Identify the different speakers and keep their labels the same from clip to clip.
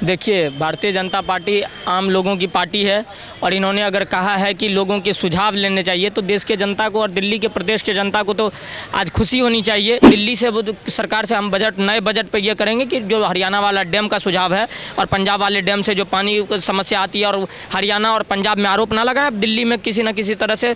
Speaker 1: देखिए, भारतीय जनता पार्टी आम लोगों की पार्टी है और इन्होंने अगर कहा है कि लोगों के सुझाव लेने चाहिए तो देश के जनता को और दिल्ली के प्रदेश के जनता को तो आज खुशी होनी चाहिए। दिल्ली से वो सरकार से हम नए बजट पे ये करेंगे कि जो हरियाणा वाला डैम का सुझाव है और पंजाब वाले डैम से जो पानी की समस्या आती है और हरियाणा और पंजाब में आरोप ना लगाए, दिल्ली में किसी न किसी तरह से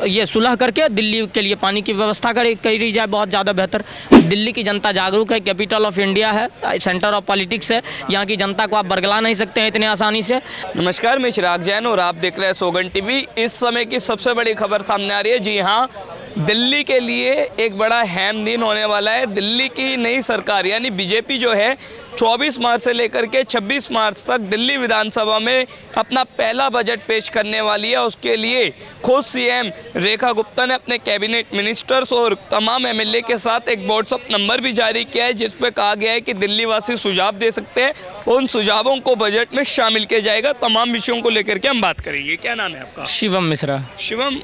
Speaker 1: ये सुलह करके दिल्ली के लिए पानी की व्यवस्था करी जाए, बहुत ज़्यादा बेहतर। दिल्ली की जनता जागरूक है, कैपिटल ऑफ इंडिया है, सेंटर ऑफ पॉलिटिक्स है, यहाँ की जनता को आप बरगला नहीं सकते हैं इतने आसानी से।
Speaker 2: नमस्कार, मैं चिराग जैन और आप देख रहे हैं सोगन टीवी। इस समय की सबसे बड़ी खबर सामने आ रही है। जी हाँ, दिल्ली के लिए एक बड़ा अहम दिन होने वाला है। दिल्ली की नई सरकार यानी बीजेपी जो है 24 मार्च से लेकर के 26 मार्च तक दिल्ली विधानसभा में अपना पहला बजट पेश करने वाली है। उसके लिए खुद सीएम रेखा गुप्ता ने अपने कैबिनेट मिनिस्टर्स और तमाम एमएलए के साथ एक व्हाट्सएप नंबर भी जारी किया है, जिस पे कहा गया है कि दिल्ली वासी सुझाव दे सकते हैं। उन सुझावों को बजट में शामिल किया जाएगा। तमाम विषयों को लेकर के हम बात करेंगे। क्या नाम है आपका?
Speaker 1: शिवम मिश्रा।
Speaker 2: शिवम,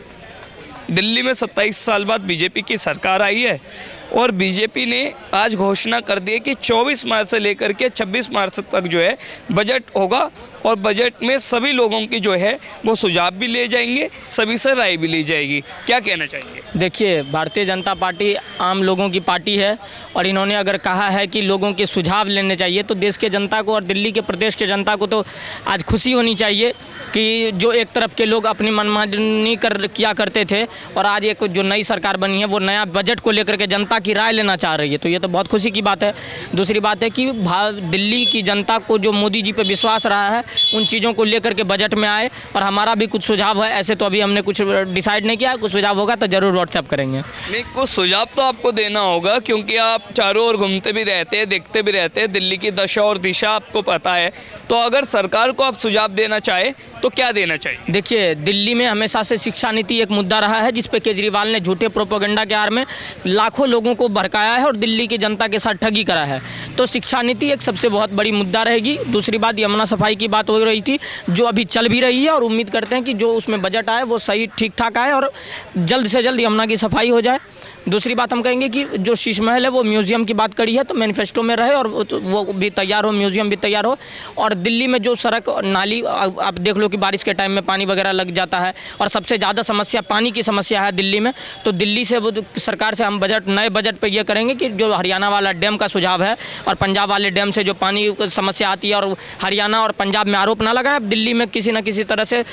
Speaker 2: दिल्ली में 27 साल बाद बीजेपी की सरकार आई है और बीजेपी ने आज घोषणा कर दी है कि 24 मार्च से लेकर के 26 मार्च तक जो है बजट होगा और बजट में सभी लोगों की जो है वो सुझाव भी ले जाएंगे, सभी से राय भी ली जाएगी। क्या कहना चाहेंगे?
Speaker 1: देखिए, भारतीय जनता पार्टी आम लोगों की पार्टी है और इन्होंने अगर कहा है कि लोगों के सुझाव लेने चाहिए तो देश के जनता को और दिल्ली के प्रदेश के जनता को तो आज खुशी होनी चाहिए कि जो एक तरफ के लोग अपनी मनमानी किया करते थे और आज एक जो नई सरकार बनी है वो नया बजट को लेकर के जनता की राय लेना चाह रही है, तो ये तो बहुत खुशी की बात है। दूसरी बात है कि दिल्ली की जनता को जो मोदी जी पे विश्वास रहा है उन चीज़ों को लेकर के बजट में आए और हमारा भी कुछ सुझाव है। ऐसे तो अभी हमने कुछ डिसाइड नहीं किया, कुछ सुझाव होगा तो ज़रूर व्हाट्सएप करेंगे।
Speaker 2: नहीं, कुछ सुझाव तो आपको देना होगा क्योंकि आप चारों ओर घूमते भी रहते हैं, देखते भी रहते हैं, दिल्ली की दशा और दिशा आपको पता है। तो अगर सरकार को आप सुझाव देना चाहे तो क्या देना चाहिए?
Speaker 1: देखिए, दिल्ली में हमेशा से शिक्षा नीति एक मुद्दा रहा है जिस पे केजरीवाल ने झूठे प्रोपेगेंडा के आड़ में लाखों लोगों को भड़काया है और दिल्ली की जनता के साथ ठगी करा है। तो शिक्षा नीति एक सबसे बहुत बड़ी मुद्दा रहेगी। दूसरी बात, यमुना सफाई की बात हो रही थी जो अभी चल भी रही है और उम्मीद करते हैं कि जो उसमें बजट आए वो सही ठीक ठाक आए और जल्द से जल्द यमुना की सफाई हो जाए। दूसरी बात हम कहेंगे कि जो शीश महल है वो म्यूज़ियम की बात करी है तो मैनिफेस्टो में रहे और वो भी तैयार हो, म्यूज़ियम भी तैयार हो। और दिल्ली में जो सड़क नाली आप देख लो कि बारिश के टाइम में पानी वगैरह लग जाता है और सबसे ज़्यादा समस्या पानी की समस्या है दिल्ली में। तो दिल्ली से वो सरकार से हम नए बजट पे ये करेंगे कि जो हरियाणा वाला डैम का सुझाव है और पंजाब वाले डैम से जो पानी की समस्या आती है और हरियाणा और पंजाब में आरोप ना लगाए, दिल्ली में किसी न किसी तरह से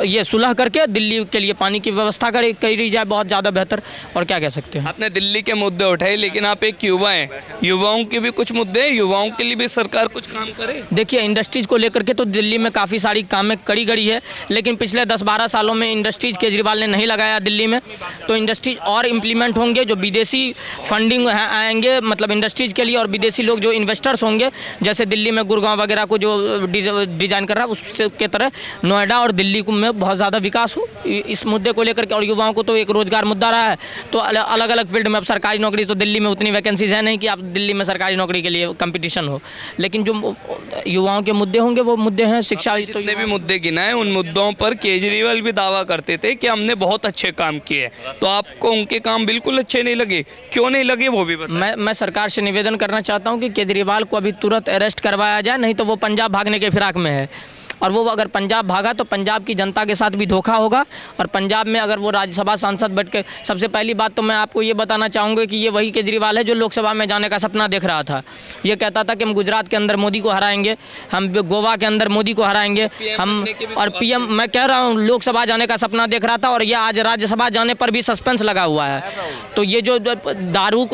Speaker 1: ये सुलह करके दिल्ली के लिए पानी की व्यवस्था करी जाए, बहुत ज़्यादा बेहतर। और क्या कह सकते हैं?
Speaker 2: आपने दिल्ली के मुद्दे उठाए लेकिन आप एक युवा हैं, युवाओं के भी कुछ मुद्दे हैं, युवाओं के लिए भी सरकार कुछ काम करे।
Speaker 1: देखिए, इंडस्ट्रीज़ को लेकर के तो दिल्ली में काफ़ी सारी कामें करी गई है लेकिन पिछले 10-12 सालों में इंडस्ट्रीज़ केजरीवाल ने नहीं लगाया दिल्ली में। तो इंडस्ट्रीज और इम्प्लीमेंट होंगे, जो विदेशी फंडिंग आएंगे मतलब इंडस्ट्रीज़ के लिए और विदेशी लोग जो इन्वेस्टर्स होंगे, जैसे दिल्ली में गुड़गांव वगैरह को जो डिज़ाइन कर रहा है उसके तरह नोएडा और दिल्ली में बहुत ज़्यादा विकास हो इस मुद्दे को लेकर के। और युवाओं को तो एक रोज़गार मुद्दा रहा है तो अलग अलग फील्ड में। अब सरकारी नौकरी तो दिल्ली में उतनी वैकेंसीज है नहीं कि आप दिल्ली में सरकारी नौकरी के लिए कंपटीशन हो, लेकिन जो युवाओं के मुद्दे होंगे वो मुद्दे हैं। शिक्षा
Speaker 2: जितने भी मुद्दे गिनाए उन मुद्दों पर केजरीवाल भी दावा करते थे कि हमने बहुत अच्छे काम किए, तो आपको उनके काम बिल्कुल अच्छे नहीं लगे? क्यों नहीं लगे वो भी बताएं।
Speaker 1: मैं सरकार से निवेदन करना चाहता हूँ कि केजरीवाल को अभी तुरंत अरेस्ट करवाया जाए, नहीं तो वो पंजाब भागने के फिराक में है और वो अगर पंजाब भागा तो पंजाब की जनता के साथ भी धोखा होगा। और पंजाब में अगर वो राज्यसभा सांसद बैठ के, सबसे पहली बात तो मैं आपको ये बताना चाहूँगा कि ये वही केजरीवाल है जो लोकसभा में जाने का सपना देख रहा था। ये कहता था कि हम गुजरात के अंदर मोदी को हराएंगे, हम गोवा के अंदर मोदी को हराएंगे, हम और पीएम, मैं कह रहा हूँ लोकसभा जाने का सपना देख रहा था और ये आज राज्यसभा जाने पर भी सस्पेंस लगा हुआ है। तो ये जो दारू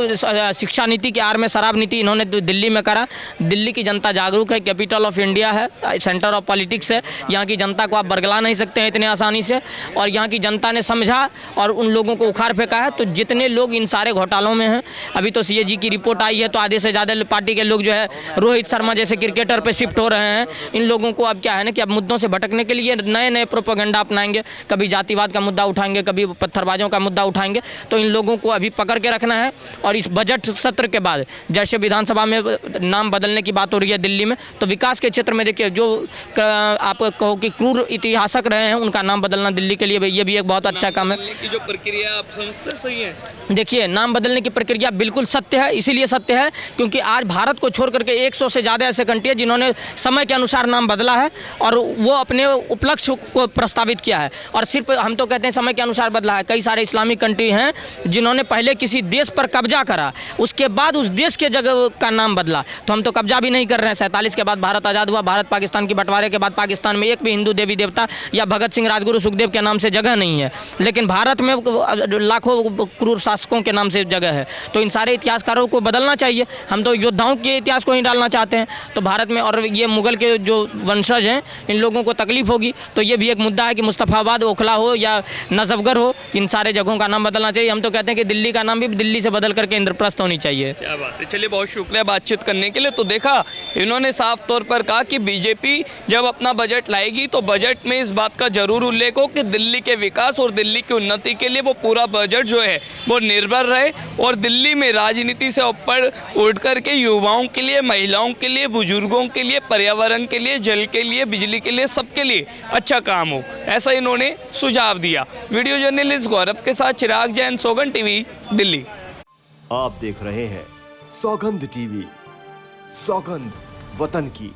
Speaker 1: शिक्षा नीति के आड़ में शराब नीति इन्होंने दिल्ली में करा। दिल्ली की जनता जागरूक है, कैपिटल ऑफ इंडिया है, सेंटर ऑफ पॉलिटिक्स है, यहाँ की जनता को आप बरगला नहीं सकते हैं इतने आसानी से। और यहाँ की जनता ने समझा और उन लोगों को उखाड़ फेंका है। तो जितने लोग इन सारे घोटालों में हैं, अभी तो सीएजी की रिपोर्ट आई है तो आधे से ज़्यादा पार्टी के लोग जो है रोहित शर्मा जैसे क्रिकेटर पे शिफ्ट हो रहे हैं। इन लोगों को अब क्या है ना कि अब मुद्दों से भटकने के लिए नए नए प्रोपेगेंडा अपनाएंगे, कभी जातिवाद का मुद्दा उठाएंगे, कभी पत्थरबाजों का मुद्दा उठाएंगे। तो इन लोगों को अभी पकड़ के रखना है। और इस बजट सत्र के बाद जैसे विधानसभा में नाम बदलने की बात हो रही है दिल्ली में, तो विकास के क्षेत्र में देखिए जो आप कहो कि क्रूर इतिहासक रहे हैं, उनका नाम बदलना दिल्ली के लिए ये भी एक बहुत अच्छा काम है।
Speaker 2: बदलने की जो प्रक्रिया आप समझते सही है?
Speaker 1: देखिए, नाम बदलने की प्रक्रिया बिल्कुल सत्य है, इसीलिए सत्य है क्योंकि आज भारत को छोड़ करके 100 से ज़्यादा ऐसे कंट्री है जिन्होंने समय के अनुसार नाम बदला है और वो अपने उपलक्ष्य को प्रस्तावित किया है। और सिर्फ हम तो कहते हैं समय के अनुसार बदला है, कई सारे इस्लामिक कंट्री हैं जिन्होंने पहले किसी देश पर कब्जा करा, उसके बाद उस देश के जगह का नाम बदला। तो हम तो कब्जा भी नहीं कर रहे हैं। 47 के बाद भारत आज़ाद हुआ, भारत पाकिस्तान के बंटवारे के बाद पाकिस्तान में एक भी हिंदू देवी देवता या भगत सिंह, राजगुरु, सुखदेव के नाम से जगह नहीं है, लेकिन भारत में लाखों क्रूर शासकों के नाम से जगह है। तो इन सारे इतिहासकारों को बदलना चाहिए। हम तो योद्धाओं के इतिहास को ही डालना चाहते हैं तो भारत में, और ये मुगल के जो वंशज हैं इन लोगों को तकलीफ होगी। तो ये भी एक मुद्दा है कि मुस्तफ़ाबाद, ओखला हो या नजफगढ़ हो, इन सारे जगहों का नाम बदलना चाहिए। हम तो कहते हैं कि दिल्ली का नाम भी दिल्ली से बदल करके इंद्रप्रस्थ होनी चाहिए।
Speaker 2: क्या बात है, चलिए बहुत शुक्रिया बातचीत करने के लिए। तो देखा, इन्होंने साफ तौर पर कहा कि बीजेपी जब अपना बजट लाएगी तो बजट में इस बात का जरूर उल्लेख हो कि दिल्ली के विकास और दिल्ली की उन्नति के लिए वो पूरा बजट जो है वो निर्भर रहे और दिल्ली में राजनीति से ऊपर उठ करके युवाओं के लिए, महिलाओं के लिए, बुजुर्गों के लिए, पर्यावरण के लिए, जल के लिए, बिजली के लिए, सबके लिए अच्छा काम हो, ऐसा इन्होंने सुझाव दिया। वीडियो जर्नलिस्ट गौरव के साथ चिराग जैन, सौगंध टीवी, दिल्ली।
Speaker 3: आप देख रहे हैं सौगंध टीवी, सौगंध वतन की।